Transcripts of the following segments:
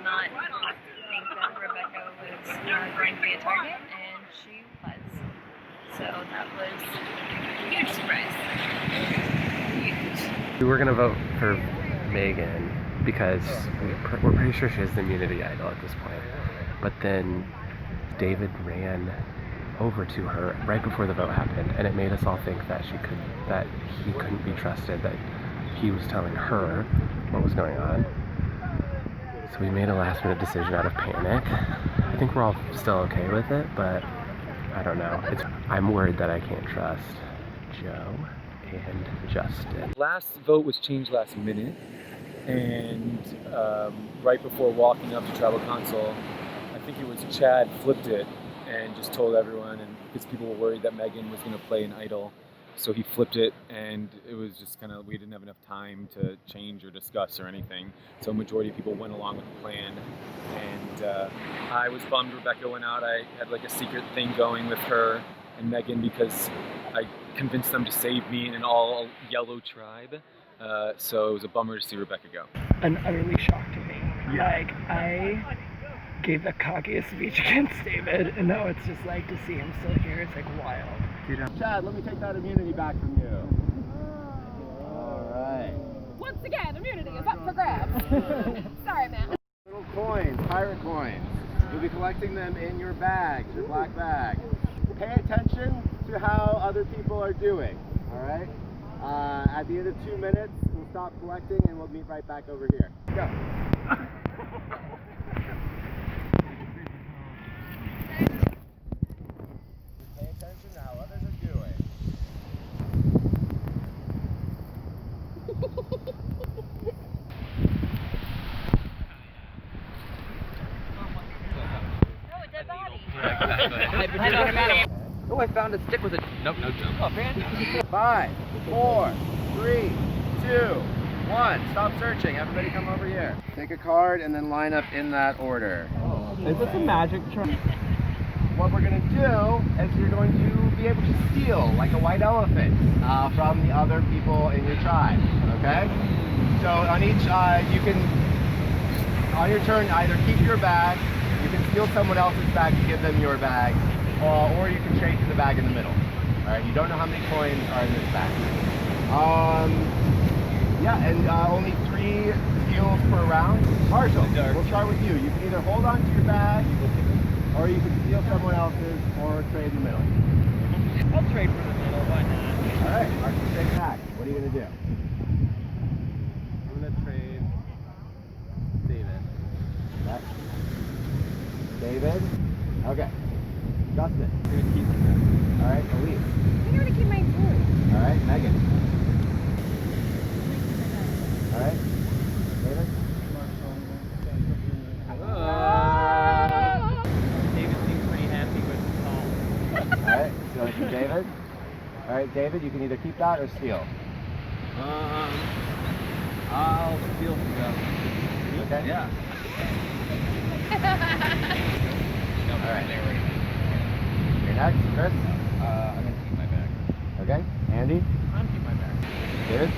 did not think that Rebecca was going to be a target, and she was. So that was a huge surprise. Huge. We were gonna vote for Megan because we're pretty sure she has the immunity idol at this point. But then David ran over to her right before the vote happened, and it made us all think that he couldn't be trusted, that he was telling her what was going on. So we made a last minute decision out of panic. I think we're all still okay with it, but I don't know. I'm worried that I can't trust Joe and Justin. Last vote was changed last minute, and right before walking up to Tribal Council, I think it was Chad flipped it and just told everyone, and because people were worried that Megan was going to play an idol, so he flipped it, and it was just kind of, we didn't have enough time to change or discuss or anything, so a majority of people went along with the plan, and I was bummed Rebecca went out. I had like a secret thing going with her and Megan because I convinced them to save me in an all yellow tribe, so it was a bummer to see Rebecca go. An utterly shock to me. Yeah. Like, I gave the cockiest speech against David, and now it's just like to see him still here, it's like wild. Chad, let me take that immunity back from you. Alright. Once again, immunity is up for grabs. Sorry, Matt. Little coins, pirate coins. You'll be collecting them in your bags, your black bag. Pay attention to how other people are doing, alright? At the end of 2 minutes, we'll stop collecting and we'll meet right back over here. Go. Pay attention to how others are doing. Oh, a dead body. Yeah, exactly. Oh, I found a stick with a... Nope, no jump. Oh, fantastic. 5, 4, 3, 2, 1. Stop searching. Everybody come over here. Take a card and then line up in that order. Is this a magic trick? What we're going to do is you're going to be able to steal, like a white elephant, from the other people in your tribe, okay? So on each, you can, on your turn, either keep your bag, you can steal someone else's bag to give them your bag, or you can trade to the bag in the middle. Alright, you don't know how many coins are in this bag. Yeah, and only 3 steals per round. Marshall, we'll start with you. You can either hold on to your bag, or you can steal someone else's, or trade in the middle. I'll trade for the middle, why not? Alright, Marshall, take back. What are you going to do? I'm going to trade David. Okay. David? Okay. Justin. I'm going to keep him. Alright, Elise. I'm going to keep my food. Alright, Megan. Alright. David? David seems pretty happy with the song. Alright, so it's David. Alright, David, you can either keep that or steal. I'll steal some stuff. Okay? Yeah. Alright. You're next, Chris. I'm going to keep my bag. Okay, Andy. I'm keep my bag. David.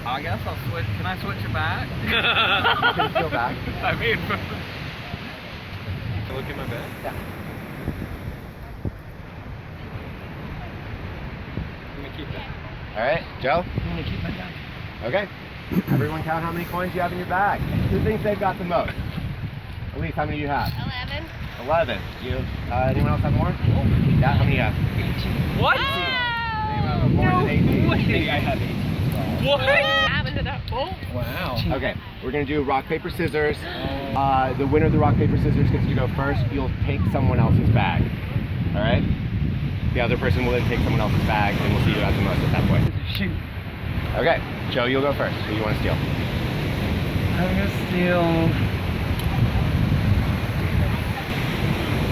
I guess I'll switch. Can I switch it back? You can steal back. I mean, look at my bag. Yeah. I'm going to keep it. Alright, Joe. I'm gonna keep my bag. Okay. Everyone count how many coins you have in your bag. Who thinks they've got the most? Elise, how many do you have? 11. 11. You, anyone else have more? Yeah, how many do you have? What? More than 18. way. I have 18. What? Wow. Okay, we're gonna do rock, paper, scissors. The winner of the rock, paper, scissors gets to go first. You'll take someone else's bag. Alright? The other person will then take someone else's bag, and we'll see who has the most at that point. Shoot. Okay, Joe, you'll go first. Who do you want to steal? I'm gonna steal...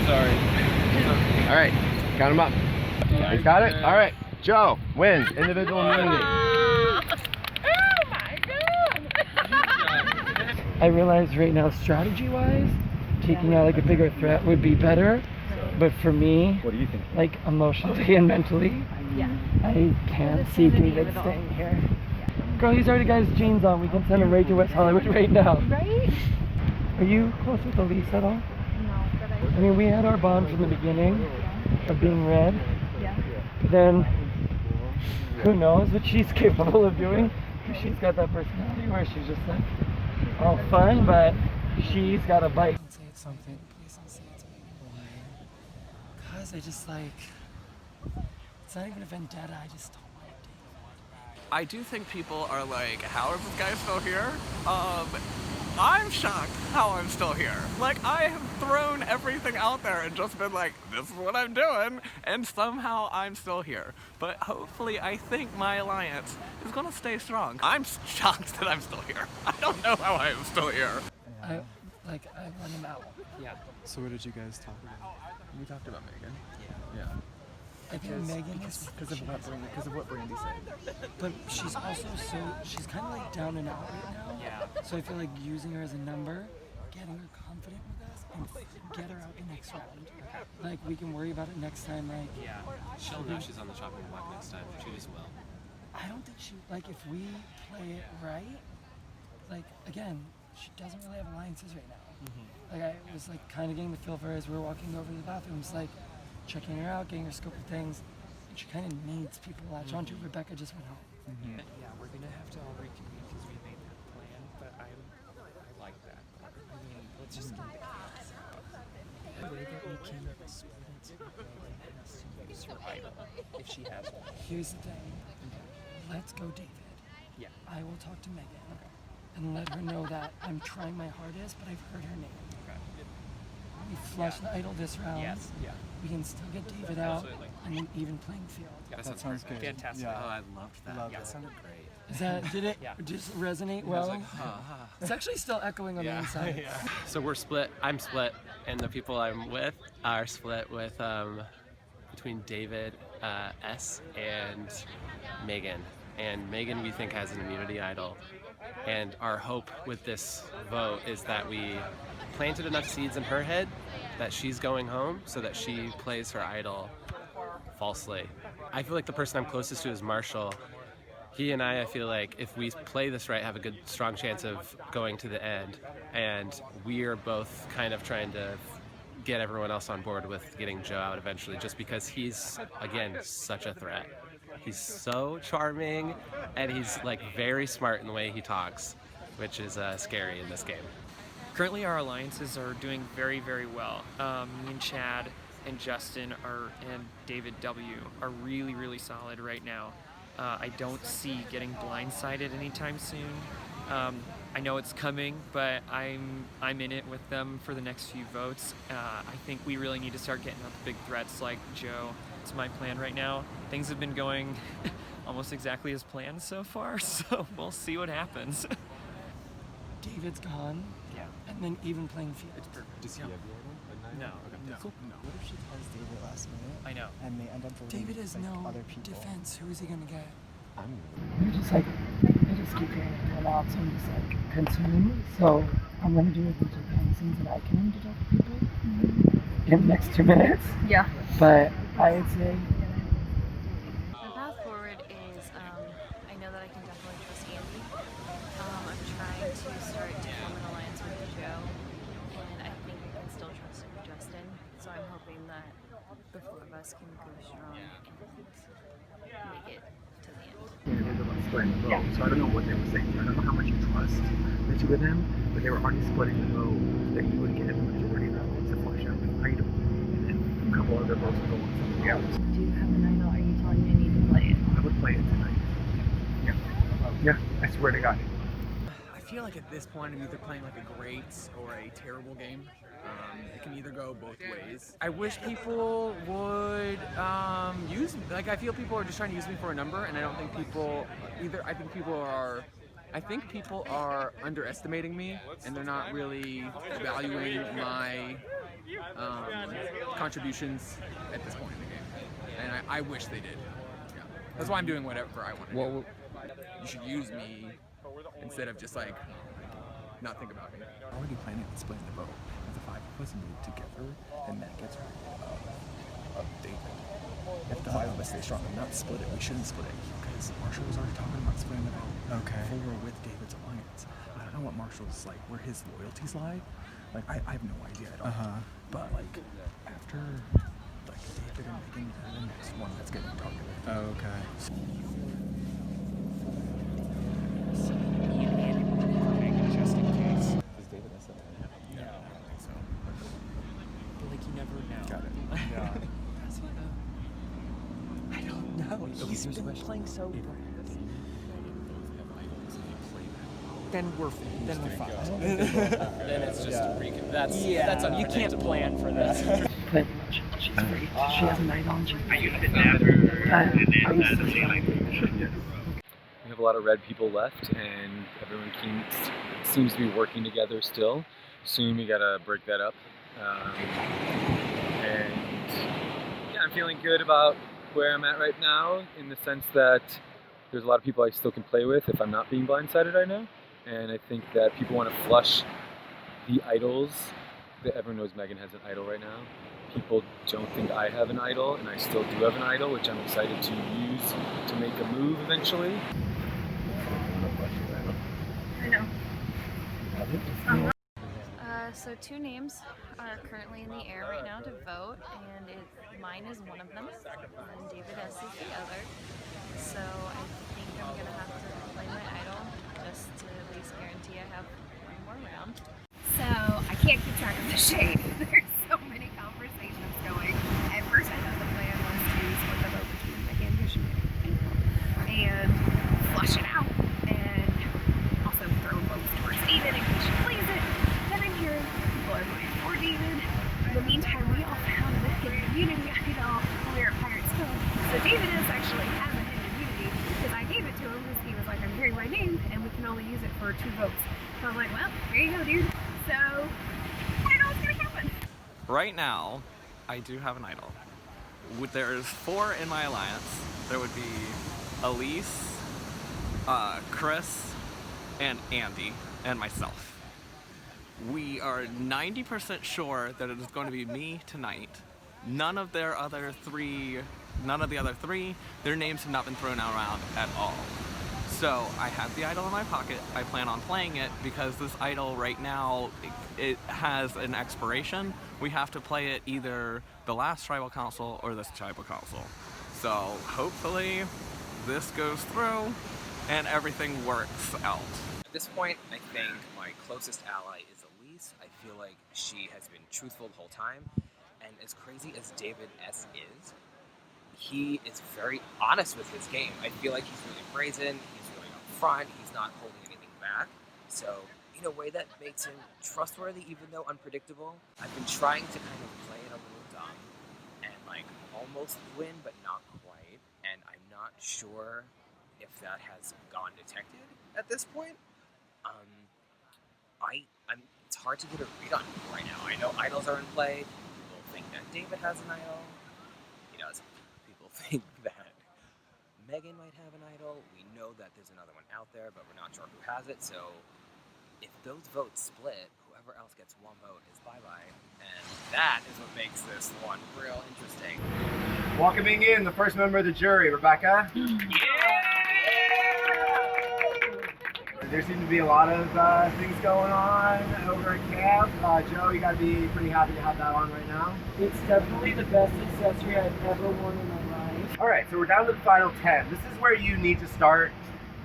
Sorry. Alright, count them up. He's got it? Alright, Joe wins individual immunity. Oh my god! I realize right now, strategy-wise, taking out like a bigger threat would be better. But for me, What do you think? like emotionally and mentally, Yeah. I can't see David staying here. Girl, he's already got his jeans on. We can send him right to West Hollywood right now. Right? Are you close with Elise at all? No, but I mean, we had our bond from the beginning of being red. yeah. But then, who knows what she's capable of doing? She's got that personality where she's just like, all fun, but she's got a bite. Don't say it's something. Please don't say it's me. Why? Because I just like, it's not even a vendetta. I just don't want to date. I do think people are like, how is this guy still here? I'm shocked how I'm still here. Like, I have thrown everything out there and just been like, this is what I'm doing, and somehow I'm still here. But hopefully, I think my alliance is gonna stay strong. I'm shocked that I'm still here. I don't know how I am still here. I want him out. Yeah. So what did you guys talk about? We talked about Megan. Yeah. I think Megan is Because of what Brandy said. but she's also she's kind of like down and out right now. Yeah. So I feel like using her as a number, getting her confident with us, and get her out the next round. Like we can worry about it next time. Like Yeah. She'll know she's on the chopping block next time. She just will. I don't think she like if we play it right. Like again, she doesn't really have alliances right now. Like I was like kind of getting the feel for her as we were walking over to the bathrooms, like checking her out, getting her scope of things. And she kind of needs people to latch onto. Rebecca just went home. Yeah, we're gonna have to all reconvene because we made that plan, but I like that. I mean, let's just get the chaos out. The way that we can split it has to use her idol, if she has one. Here's the thing. Let's go, David. Yeah. I will talk to Megan and let her know that I'm trying my hardest, but I've heard her name. We flush the idol this round. Yes. Yeah. We can still get David out Absolutely. and an even playing field. That sounds good. Fantastic. Yeah. Oh, I loved that. Loved That it. sounded great. Is that, did it Yeah. just resonate well? It's actually still echoing on the inside. So we're split. I'm split, and the people I'm with are split with between David S and Megan. And Megan, we think, has an immunity idol. And our hope with this vote is that we planted enough seeds in her head that she's going home so that she plays her idol falsely. I feel like the person I'm closest to is Marshall. He and I feel like if we play this right, have a good, strong chance of going to the end. And we're both kind of trying to get everyone else on board with getting Joe out eventually, just because he's, again, such a threat. He's so charming, and he's like very smart in the way he talks, which is scary in this game. Currently our alliances are doing very, very well. Me and Chad and Justin and David W are really, really solid right now. I don't see getting blindsided anytime soon. I know it's coming, but I'm in it with them for the next few votes. I think we really need to start getting up big threats like Joe. It's my plan right now. Things have been going almost exactly as planned so far, so we'll see what happens. David's gone. Yeah. And then even playing field. It's perfect. Does he have the idol? No. Okay. Cool. What if she tells David last minute I know. and they end up voting David has like no other people? defense. Who is he gonna get? I'm I just like, I just keep hearing it come out, so I'm just like concerned. So I'm gonna do as much behind the scenes that I can to talk to people in the next 2 minutes. Yeah. But I would say The path forward is, I know that I can definitely trust Andy. I'm trying to start to form an alliance with Joe, and I think I can still trust Justin. So I'm hoping that the four of us can go strong and make it to the end. About splitting the vote. So I don't know what they were saying. I don't know how much you trust the two of them, but they were already splitting the vote that you would get the majority of the votes to flush out the idol, and then a couple other votes would go on somebody else. Do you have an idol? Are you telling me I need to play it? I would play it tonight. Yeah, I swear to God. I feel like at this point I'm either playing like a great or a terrible game. It can either go both ways. I wish people would use me. Like, I feel people are just trying to use me for a number, and I don't think people either. I think people are underestimating me, and they're not really valuing my contributions at this point in the game. And I wish they did. Yeah. That's why I'm doing whatever I want to do. You should use me instead of just like not think about me. I'm already planning on splitting the vote. If the five of us move together, then that gets rid of David. if the five of us stay strong, not split it. We shouldn't split it because Marshall was already talking about splitting it out. Okay. For with David's alliance. I don't know what Marshall's like, where his loyalties lie. Like I have no idea at all. But like after like David and Megan are the next one that's getting targeted. Okay. Just in case. Is David S08? No. I don't think so. But like you never know. Got it. Yeah. That's what I don't know. He's been playing so then we're fine. Then it's just a recap. That's you can't plan for that. She's free. She has a night on. I used it never. We have a lot of red people left, and everyone seems to be working together still. Soon we gotta break that up. And yeah, I'm feeling good about where I'm at right now, in the sense that there's a lot of people I still can play with if I'm not being blindsided right now. And I think that people want to flush the idols. That everyone knows Megan has an idol right now. People don't think I have an idol, and I still do have an idol, which I'm excited to use to make a move eventually. I know. So 2 names are currently in the air right now to vote, and mine is one of them, and David S is the other. So I think I'm gonna have to play my idol just to at least guarantee I have one more round. So I can't keep track of the shade. There's so many conversations going. At first I thought the plan was to split the vote between Megan and flush it out, and also throw votes towards David in case she plays it. Then I'm hearing people are voting for David. In the meantime, we all found the hidden immunity idol when we were at Pirates Cove. So David is actually has a hidden immunity because I gave it to him because he was like, I'm hearing my name and we can only use it for 2 votes. So I'm like, well, here you go, dude. So, I don't know what's gonna happen. Right now, I do have an idol. There's 4 in my alliance. There would be Elise, Chris, and Andy, and myself. We are 90% sure that it is going to be me tonight. None of the other 3, their names have not been thrown around at all. So I have the idol in my pocket. I plan on playing it because this idol right now, it has an expiration. We have to play it either the last tribal council or this tribal council. So hopefully this goes through and everything works out. At this point, I think my closest ally is Elise. I feel like she has been truthful the whole time. And as crazy as David S is, he is very honest with his game. I feel like he's really brazen, he's really upfront, he's not holding anything back. So in a way that makes him trustworthy, even though unpredictable. I've been trying to kind of play it a little dumb and like almost win, but not quite. And I'm not sure if that has gone detected at this point. It's hard to get a read on people right now. I know idols are in play. People think that David has an idol. He does. People think that Megan might have an idol. We know that there's another one out there, but we're not sure who has it. So if those votes split, whoever else gets 1 vote is bye-bye. And that is what makes this one real interesting. Welcoming in the first member of the jury, Rebecca. There seem to be a lot of things going on over at camp. Joe, you gotta be pretty happy to have that on right now. It's definitely the best accessory I've ever worn in my life. All right, so we're down to the final 10. This is where you need to start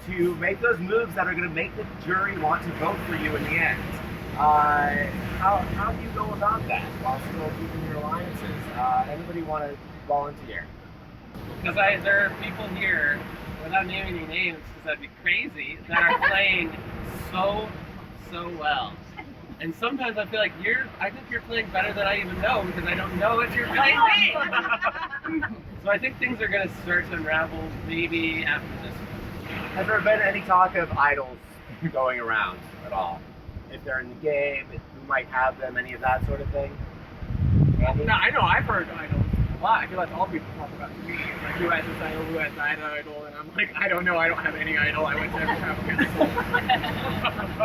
to make those moves that are gonna make the jury want to vote for you in the end. How do you go about that while still keeping your alliances? Anybody want to volunteer? Because there are people here, without naming any names, because that'd be crazy, that are playing so well. And sometimes I feel like I think you're playing better than I even know because I don't know if you're playing me. So I think things are going to start to unravel maybe after this one. Has there been any talk of idols going around at all? If they're in the game, who might have them, any of that sort of thing? Andy? No, I know I've heard idols a lot. I feel like all people talk about to me. Like, who has this idol, who has that idol, and I'm like, I don't know, I don't have any idol. I went to every tribal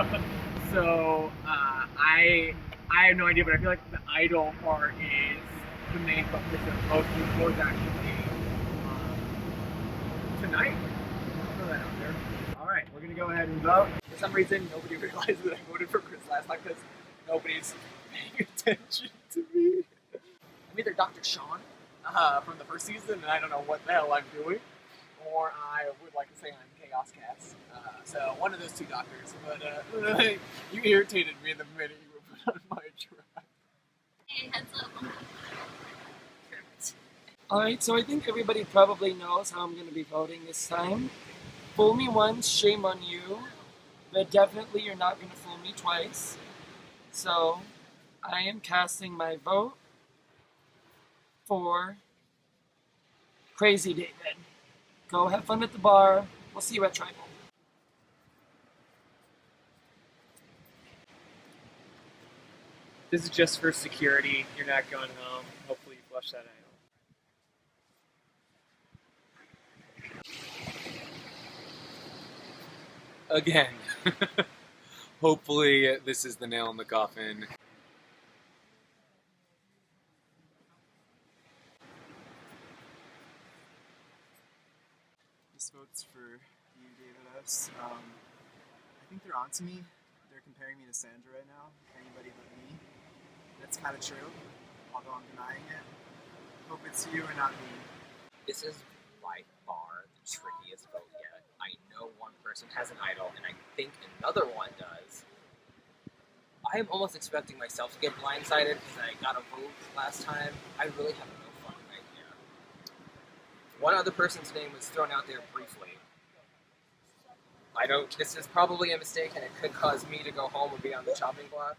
council. So, I have no idea, but I feel like the idol part is the main focus of most people's actually tonight. Throw that out there. All right, we're gonna go ahead and vote. For some reason, nobody realized that I voted for Chris last time because nobody's paying attention to me. I'm either Dr. Sean from the first season, and I don't know what the hell I'm doing, or I would like to say I'm Chaos Cast. So one of those two doctors. But you irritated me the minute you were put on my track. Hey, heads up. Alright, so I think everybody probably knows how I'm going to be voting this time. Fool me once, shame on you. But definitely you're not going to fool me twice. So, I am casting my vote for Crazy David. Go have fun at the bar. We'll see you at Tribal. This is just for security. You're not going home. Hopefully you flush that idol. Again. Hopefully this is the nail in the coffin. This vote's for you, David S. I think they're onto me. They're comparing me to Sandra right now. Anybody but me. That's kind of true, although I'm denying it. Hope it's you and not me. This is by far the trickiest vote yet. I know one person has an idol, and I think another one does. I am almost expecting myself to get blindsided because I got a vote last time. I really have no fucking idea. One other person's name was thrown out there briefly. This is probably a mistake, and it could cause me to go home and be on the chopping block.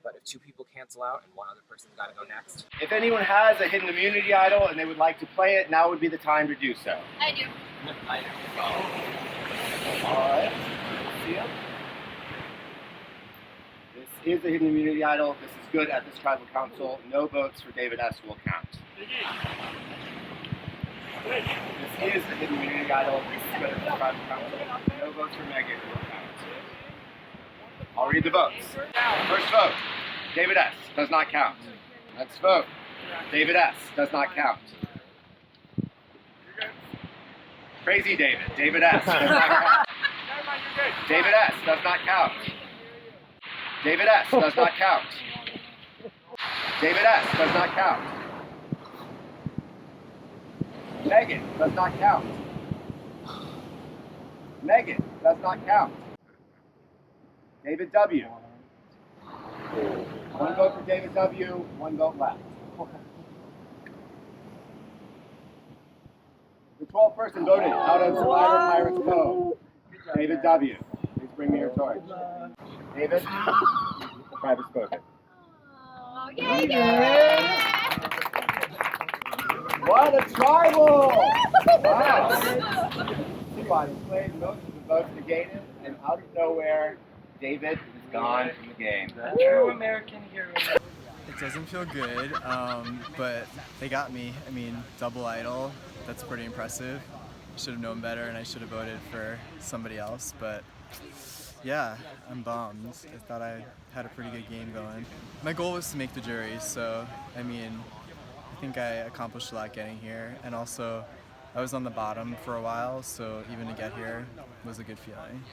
But if two people cancel out and one other person's got to go next. If anyone has a hidden immunity idol and they would like to play it, now would be the time to do so. I do. I know. Alright. See ya. This is a hidden immunity idol. This is good at this tribal council. No votes for David S. will count. This is a hidden immunity idol. This is good at this tribal council. No votes for Megan will count. I'll read the votes. First vote, David S. does not count. Next vote, David S. does not count. Crazy David, David S. does not count. David S. does not count. David S. does not count. David S. does not count. Megan does not count. Megan does not count. David W. One vote for David W., one vote left. The 12th person voted out of Survivor Pirates Code. David W. Please bring me your torch. David, private spoken. Oh, yay, David! What a tribal! Wow. Everybody played, most of the votes negated, and out of nowhere, David is gone from the game. True American hero. It doesn't feel good, but they got me. I mean, double idol, that's pretty impressive. I should have known better and I should have voted for somebody else, but yeah, I'm bummed. I thought I had a pretty good game going. My goal was to make the jury, so I mean, I think I accomplished a lot getting here, and also I was on the bottom for a while, so even to get here was a good feeling.